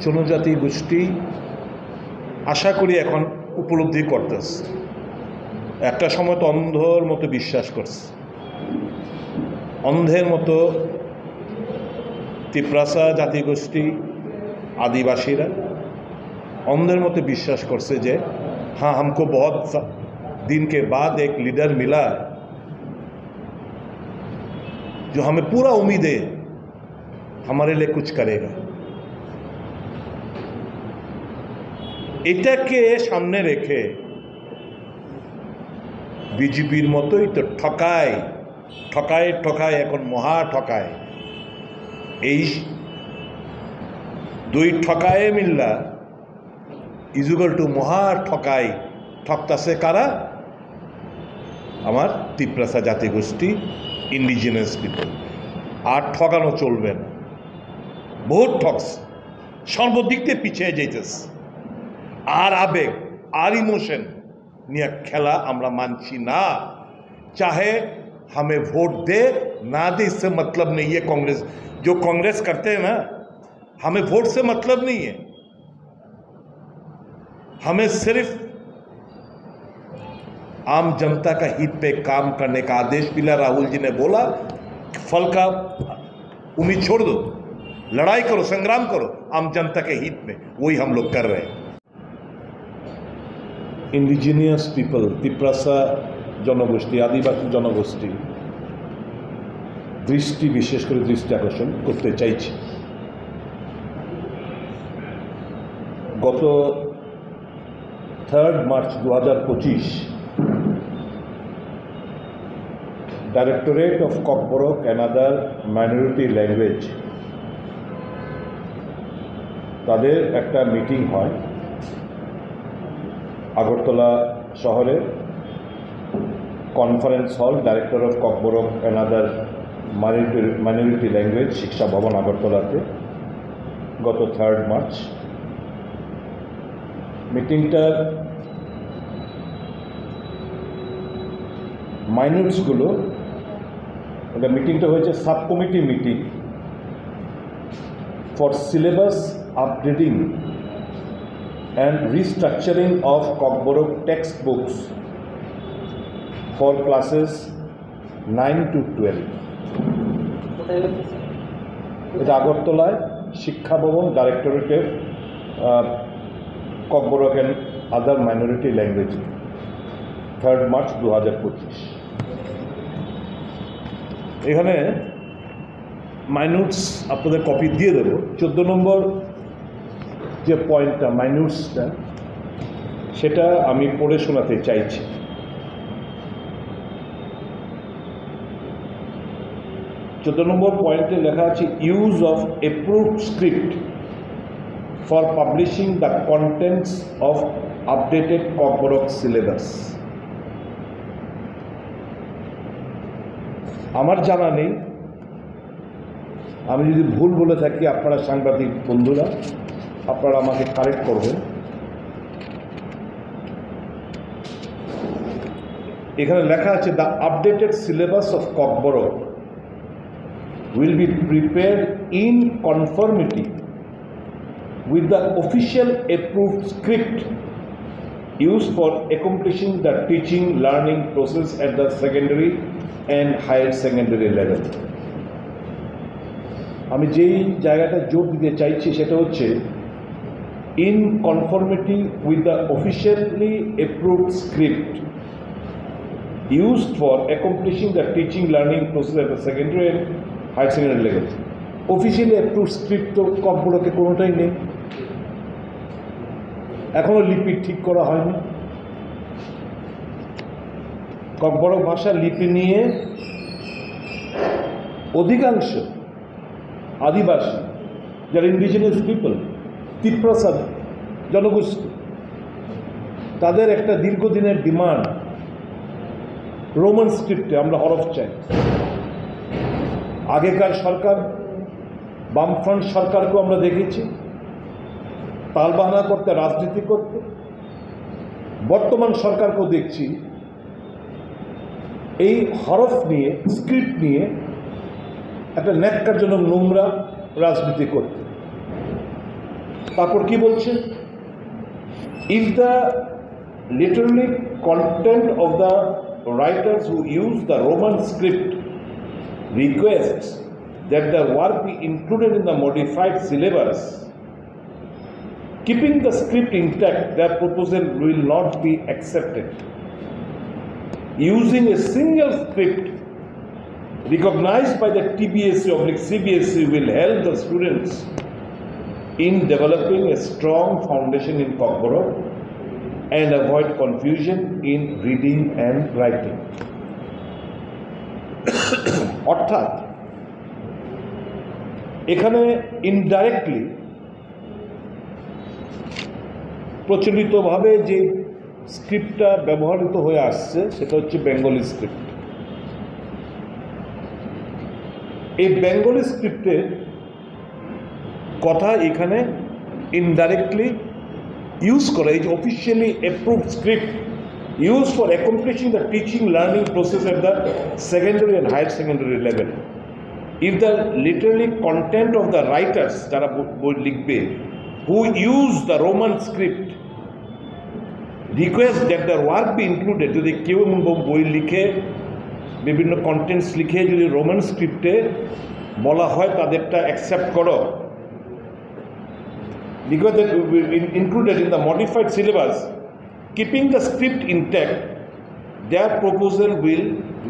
জনজাতি গোষ্ঠী আশা করি এখন উপলব্ধি করতেছে। একটা সময় তো অন্ধর মতো বিশ্বাস করছে, অন্ধের মতো তিপ্রাসা জাতিগোষ্ঠী आदिवासीरा अंधेर मत विश्वास करसे जे हाँ हमको बहुत दिन के बाद एक लीडर मिला जो हमें पूरा उम्मीद है हमारे लिए कुछ करेगा। এটাকে সামনে রেখে বিজেপির মতোই তো ঠকায় ঠকায় ঠকায় এখন মহা ঠকায়। এই দুই ঠকায়ে মিল্লা ইজুগাল টু মহা ঠকাই ঠকতাছে কারা? আমার তিপ্রাসা জাতিগোষ্ঠী ইন্ডিজিনাস পিপল। আর ঠকানো চলবে না, বহুত ঠকছে, সর্বদিক দিয়ে পিছিয়ে যাইতেছে। আর আবেগ আর ইমোশন নিয়ে খেলা আমরা মানছি না। चाहे हमें वोट दे ना दे इससे मतलब नहीं है। कांग्रेस जो कांग्रेस करते हैं ना, हमें वोट से मतलब नहीं है। हमें सिर्फ आम जनता का हित पे काम करने का आदेश मिला। राहुल जी ने बोला फल का उम्मीद छोड़ दो, लड़ाई करो, संग्राम करो आम जनता के हित में, वही हम लोग कर रहे हैं। इंडिजिनियस पीपल, तिप्रासा जनगोष्ठी, आदिवासी जनगोष्ठी दृष्टि विशेष कर दृष्टि आकर्षण करते चाइছি। गत 3 March 2025 directorate of Kokborok and other minority language ताদের একটা মিটিং হয় আগরতলা শহরে conference hall director of Kokborok and other minority language Shiksha Bhavan আগরতলাতে गत 3 मार्च। মিটিংটার মাইনরিটিসগুলো, এটা মিটিংটা হয়েছে sub committee meeting for syllabus updating and restructuring of Kokborok textbooks for classes 9 to 12. এটা আগরতলায় শিক্ষা ভবন ডাইরেক্টরেটে Kokborok and other minority language 3 March 2025। এখানে মাইনুটস আপনাদের কপি দিয়ে দেবো। 14 নম্বর যে পয়েন্টটা মাইনুটসটা, সেটা আমি পড়ে শোনাতে চাইছি। নম্বর পয়েন্টে লেখা আছে use of approved script for publishing the contents of updated Kokborok syllabus. আমার জানা নেই, আমি যদি ভুল বলে থাকি আপনারা সাংবাদিক বন্ধুরা আপনারা আমাকে কারেক্ট করবেন। এখানে লেখা আছে the updated syllabus of Kokborok will be prepared in conformity with the official approved script used for accomplishing the teaching learning process at the secondary and higher secondary level. আমি যেই জায়গাটা জোর দিতে চাইছি সেটা হচ্ছে in conformity with the officially approved script used for accomplishing the teaching learning process at the secondary and higher secondary level. Officially approve script तो ककबरके कोनोटाई नेই, एखोनो लिपि ठीक करा हয়নি। ककबरक भाषा लिपि निये अधिकांश आदिवासी যারা ইন্ডিজিনাস পিপল তিপ্রাসা জনগোষ্ঠী তাদের একটা দীর্ঘদিনের ডিমান্ড রোমান স্ক্রিপ্টে আমরা হরফ চাই। আগেকার সরকার বামফ্রন্ট সরকারকেও আমরা দেখেছি তালবাহানা করতে, রাজনীতি করতে। বর্তমান সরকারকেও দেখছি এই হরফ নিয়ে, স্ক্রিপ্ট নিয়ে একটা ন্যাক্কারজনক নোংরা রাজনীতি করতে। তারপর কি বলছে? If the literary content of the writers who use the Roman script requests that the work be included in the modified syllabus, keeping the script intact, their proposal will not be accepted. Using a single script recognized by the TBSE or CBSE will help the students in developing a strong foundation in Kokborok and avoid confusion in reading and writing. অর্থাৎ এখানে indirectly প্রচলিতভাবে যে স্ক্রিপ্টটা ব্যবহৃত হয়ে আসছে সেটা হচ্ছে Bengali script. এই বেঙ্গলি স্ক্রিপ্টের কথা এখানে ইনডাইরেক্টলি ইউজ করে, এই যে officially approved script use for accomplishing the teaching learning process at the secondary and higher secondary level. If the literally content of the writers, যারা বই লিখবে, who use the Roman script request that the work be included, যদি কেউ বই লিখে বিভিন্ন contents লিখে যদি রোমান স্ক্রিপ্টে বলা হয় তাদেরটা অ্যাকসেপ্ট করো, because that will be included in the modified syllabus, keeping the script intact, their proposal will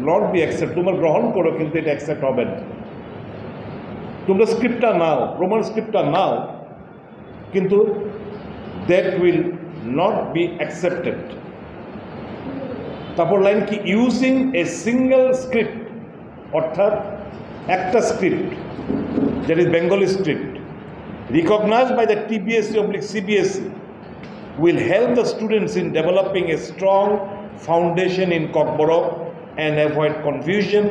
not be accepted. তোমরা গ্রহণ করো কিন্তু এটা অ্যাকসেপ্ট হবে না। তোমরা স্ক্রিপ্টটা নাও, রোমান স্ক্রিপ্টটা নাও, কিন্তু that will not be accepted. তারপর লাইন কি? ইউজিং এ সিঙ্গেল স্ক্রিপ্ট, অর্থাৎ একটা script, that is Bengali script, recognized by the TBSE or CBSE, will help the students in developing a strong foundation in Kokborok and avoid confusion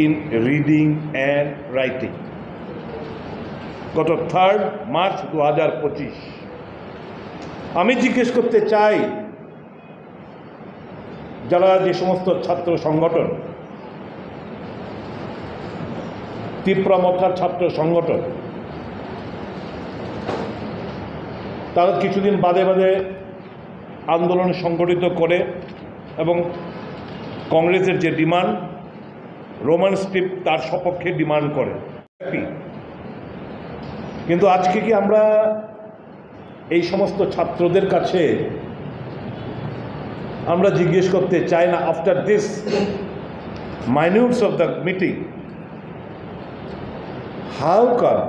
in reading and writing. গত 3 March 2025 আমি জিজ্ঞেস করতে চাই, যারা যে সমস্ত ছাত্র সংগঠন, তিপ্রামথার ছাত্র সংগঠন, তারা কিছুদিন বাদে বাদে আন্দোলন সংগঠিত করে এবং কংগ্রেসের যে ডিমান্ড রোমান স্ক্রিপ্ট তার সপক্ষে ডিমান্ড করে, কিন্তু আজকে কি আমরা এই সমস্ত ছাত্রদের কাছে আমরা জিজ্ঞেস করতে চাই না, after this minutes of the meeting, how come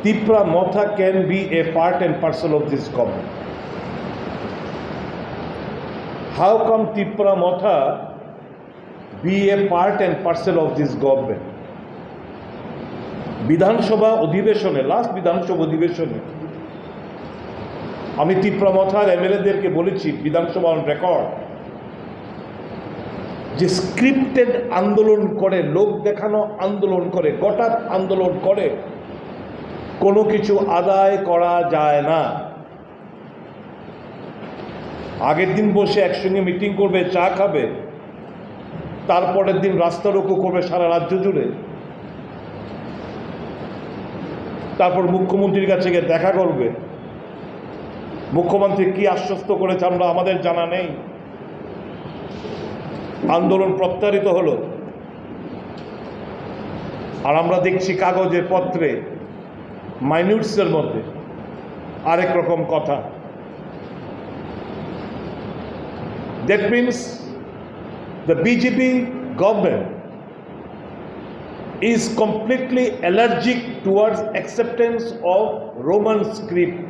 Tipra Motha can be a part and parcel of this government? How come Tipra Motha be a part and parcel of this government? বিধানসভা অধিবেশনে, last বিধানসভা অধিবেশনে আমি তিপ্রা মথার এমএলএদেরকে বলেছি, বিধানসভা on record, যে scripted আন্দোলন করে, লোক দেখানো আন্দোলন করে, গোটা আন্দোলন করে কোনো কিছু আদায় করা যায় না। আগের দিন বসে একসঙ্গে মিটিং করবে, চা খাবে, তারপরের দিন রাস্তা রোকো করবে সারা রাজ্য জুড়ে, তারপর মুখ্যমন্ত্রীর কাছে গিয়ে দেখা করবে। মুখ্যমন্ত্রী কি আশ্বস্ত করেছে আমরা আমাদের জানা নেই। আন্দোলন প্রত্যাহৃত হলো, আর আমরা দেখছি কাগজে পত্রে মাইনিউটসের মধ্যে আরেক রকম কথা। That means the BJP government is completely allergic towards acceptance of Roman script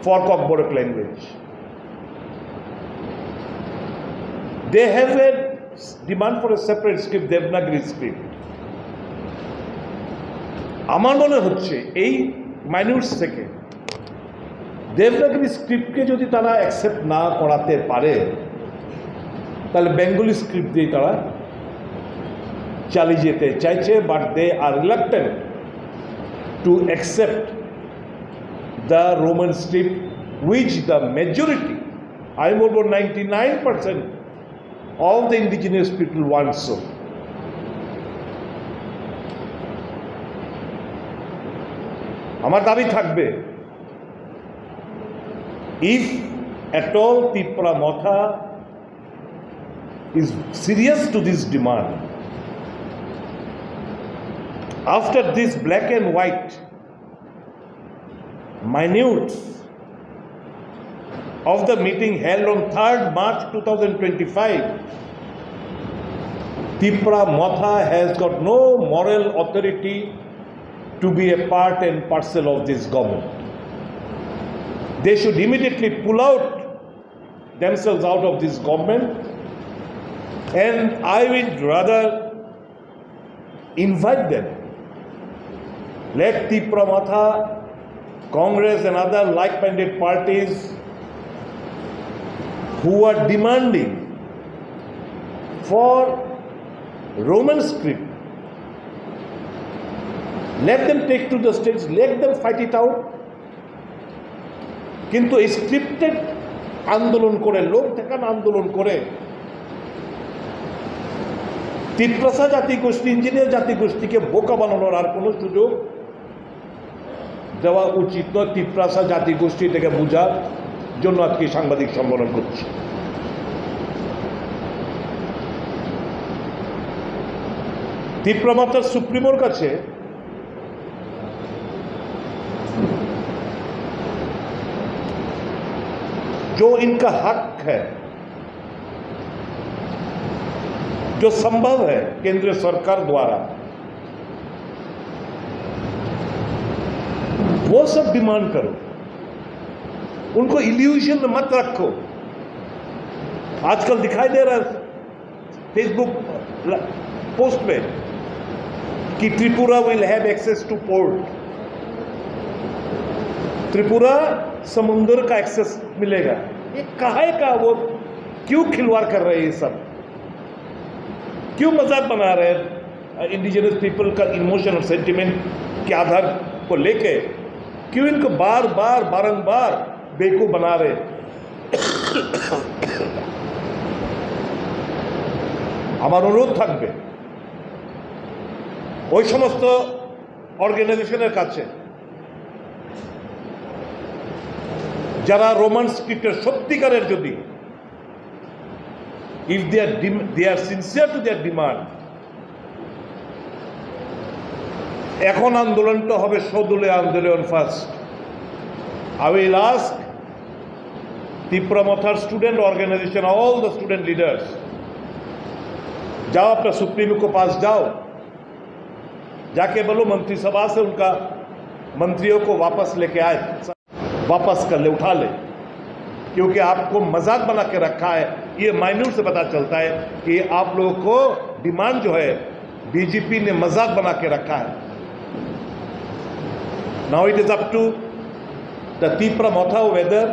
for Kokborok language. They have a demand for a separate script, Devanagari script. আমার মনে হচ্ছে এই মাইনিউটস থেকে দেবনাগরী স্ক্রিপ্টকে যদি তারা অ্যাকসেপ্ট না করাতে পারে, তাহলে বেঙ্গলি স্ক্রিপ্ট দিয়ে তারা চালিয়ে যেতে চাইছে, but they are reluctant to accept the Roman script which the majority, আমি বলবো 99% of the indigenous people want so. আমার দাবি থাকবে, if at all Tipra Motha is serious to this demand, after this black and white minutes of the meeting held on 3rd March 2025, Tipra Motha has got no moral authority to be a part and parcel of this government. They should immediately pull out themselves out of this government, and I would rather invite them. Let Tipra Motha, Congress and other like-minded parties who are demanding for Roman script, let them take to the states, let them fight it out. কিন্তু scripted আন্দোলন করে, লোক দেখানো আন্দোলন করে Tiprasa জাতিগোষ্ঠী, engineer জাতিগোষ্ঠীকে বোকা বানানোর আর কোনো সুযোগ দেওয়া উচিত নয়। তিপ্রাসা জাতিগোষ্ঠী এটাকে বোঝার জন্য আজকে সাংবাদিক সম্মেলন করছি। তিপ্রা মাতার সুপ্রিমোর কাছে जो इनका हक है, जो संभव है केंद्रीय सरकार द्वारा, वो सब डिमांड करो। उनको इल्यूजन में मत रखो। आजकल दिखाई दे रहा है फेसबुक पोस्ट में कि Tripura will have access to port, Tripura समुद्र का एक्सेस मिलेगा। ये काहे का, वो क्यों खिलवाड़ कर रहे हैं, ये सब क्यों मजाक बना रहे हैं इंडिजिनस पीपल का इमोशन और सेंटिमेंट के आधार को लेके, क्यों इनको बार बार बारंबार बेवकूफ बना रहे। আমার অনুরোধ থাকবে ওই সমস্ত অর্গানাইজেশনের কাছে যারা রোমান স্ক্রিপ্টের সত্যিকারের, যদি if they are sincere to their demand, এখন আন্দোলনটা হবে সদলীয় আন্দোলন first. I will ask Tipra Motha student organization, all the student leaders, जाओ अपना सुप्रीम को पास जाओ, जाके बोलो मंत्री सभा से उनका मंत्रियों को वापस लेके आए, वापस कर ले, उठा ले, क्योंकि आपको मजाक बना के रखा है। ये माइन्यूट से पता चलता है कि आप लोगों को डिमांड जो है बीजेपी ने मजाक बना के रखा है। Now it is up to the Tipra Motha whether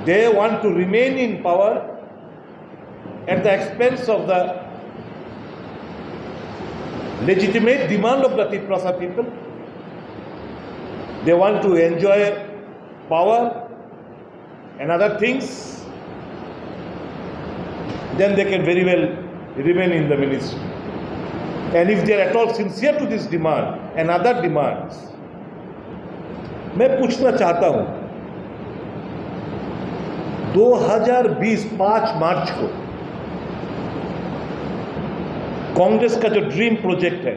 they want to remain in power at the expense of the legitimate demand of the Tiprasa people. They want to enjoy power and other things, then they can very well remain in the ministry. And if they are at all sincere to this demand and other demands, मैं पूछना चाहता हूं, 2020 5 मार्च को कांग्रेस का जो dream project है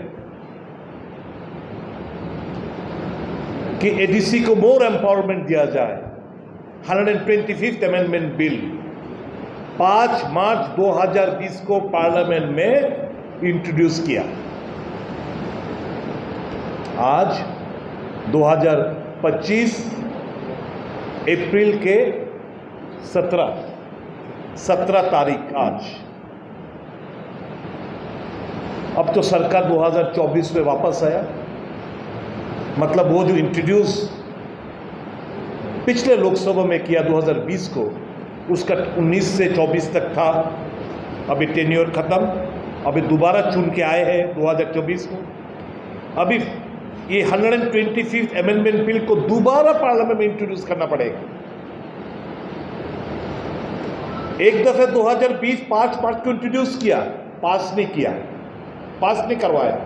कि ADC को मोर एम्पावरमेंट दिया जाए, 125th अमेंडमेंट बिल 5 मार्च 2020 को पार्लियामेंट में इंट्रोड्यूस किया। आज 2025 अप्रैल के 17 तारीख आज, अब तो सरकार 2024 में वापस आया। मतलब वो जो इंट्रोड्यूस पिछले लोकसभा में किया 2020 को, उसका 19 से 24 तक था, अभी टेन्योर खत्म, अभी दोबारा चुन के आए हैं 2024 को। अभी ये 125th अमेंडमेंट बिल को दोबारा पार्लियामेंट में इंट्रोड्यूस करना पड़ेगा। एक दफे 2020 5 मार्च को इंट्रोड्यूस किया, पास नहीं किया, पास नहीं करवाया।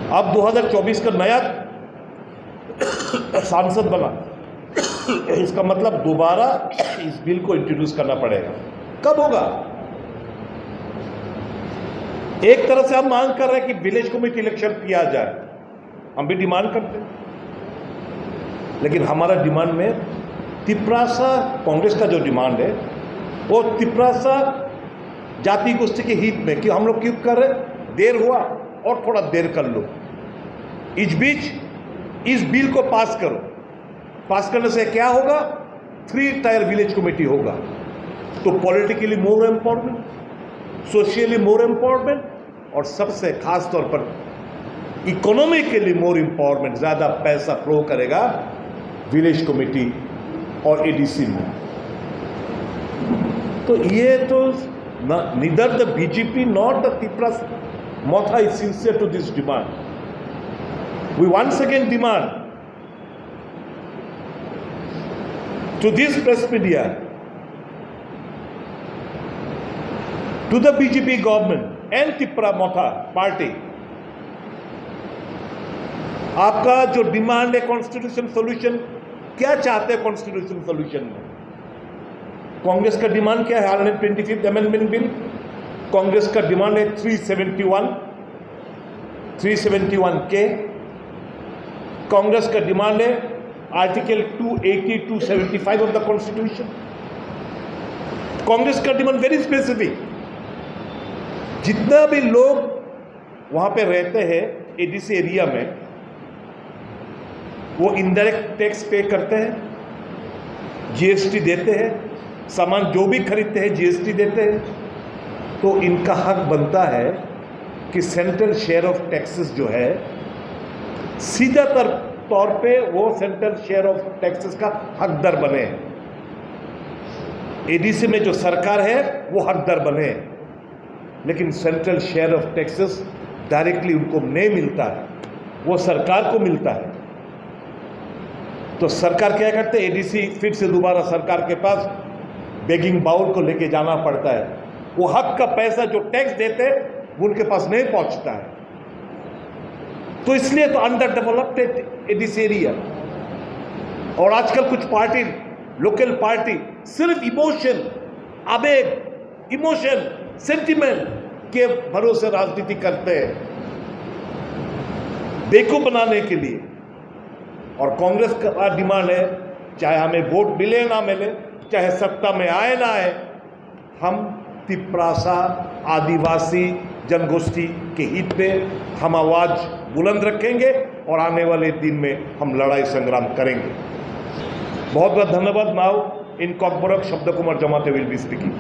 अब 2024 का नया सांसद बना, इसका मतलब दोबारा इस बिल को इंट्रोड्यूस करना पड़ेगा। कब होगा? एक तरह से हम मांग कर रहे हैं कि विलेज कमेटी इलेक्शन किया जाए, हम भी डिमांड करते हैं, लेकिन हमारा डिमांड में तिपरासा, कांग्रेस का जो डिमांड है वो तिपरासा जाति गोष्ठी के हित में कि हम लोग क्यों कर रहे, देर हुआ और थोड़ा देर कर लो, इस बीच इस बिल को पास करो। पास करने से क्या होगा? 3 टायर विलेज कमेटी होगा, तो पॉलिटिकली मोर एम्पावरमेंट, सोशली मोर एम्पावरमेंट, और सबसे खास तौर पर इकोनॉमिकली मोर एम्पावरमेंट, ज्यादा पैसा फ्लो करेगा विलेज कमेटी और एडीसी में। तो ये तो neither the BJP nor the Tiprasa Motha is sincere to this demand. We once again demand to this press media, to the BJP government and Tipra Motha party, आपका जो demand है constitution solution, क्या चाहते हैं constitution solution में? कांग्रेस का demand क्या है? 125th अमेंडमेंट बिल, कांग्रेस का डिमांड है 371 के, कांग्रेस का डिमांड है article 280 275 of the constitution. Congress का डिमांड वेरी स्पेसिफिक, जितना भी लोग वहां पे रहते हैं एडीसी एरिया में, वो इनडायरेक्ट टैक्स पे करते हैं, जीएसटी देते हैं, सामान जो भी खरीदते हैं जीएसटी देते हैं, तो इनका हक बनता है कि सेंट्रल शेयर ऑफ टैक्सेस जो है सीधा तौर पे वो सेंट्रल शेयर ऑफ टैक्सेस का हकदार बने। एडीसी में जो सरकार है वो हकदार बने, लेकिन central share of taxes directly उनको नहीं मिलता है, वो सरकार को मिलता है। तो सरकार क्या करते हैं? एडीसी फिर से दोबारा सरकार के पास बेगिंग बाउल को लेके जाना पड़ता है, वो हक का पैसा जो टैक्स देते हैं वो उनके पास नहीं पहुंचता है। तो इसलिए तो अंडर डेवलप्ड एडीसी एरिया। और आजकल कुछ पार्टी, लोकल पार्टी, सिर्फ इमोशन, आवेग, इमोशन, सेंटिमेंट के भरोसे राजनीति करते हैं बेवकूफ बनाने के लिए। और कांग्रेस का डिमांड है, चाहे हमें वोट मिले ना मिले, चाहे सत्ता में आए ना आए, हम तिपरासा आदिवासी जनगोष्ठी के हित पे हम आवाज बुलंद रखेंगे और आने वाले दिन में हम लड़ाई संग्राम करेंगे। बहुत बहुत धन्यवाद। नाउ इन कॉकबरक शब्द कुमार जमाते विल बी स्पीकिंग।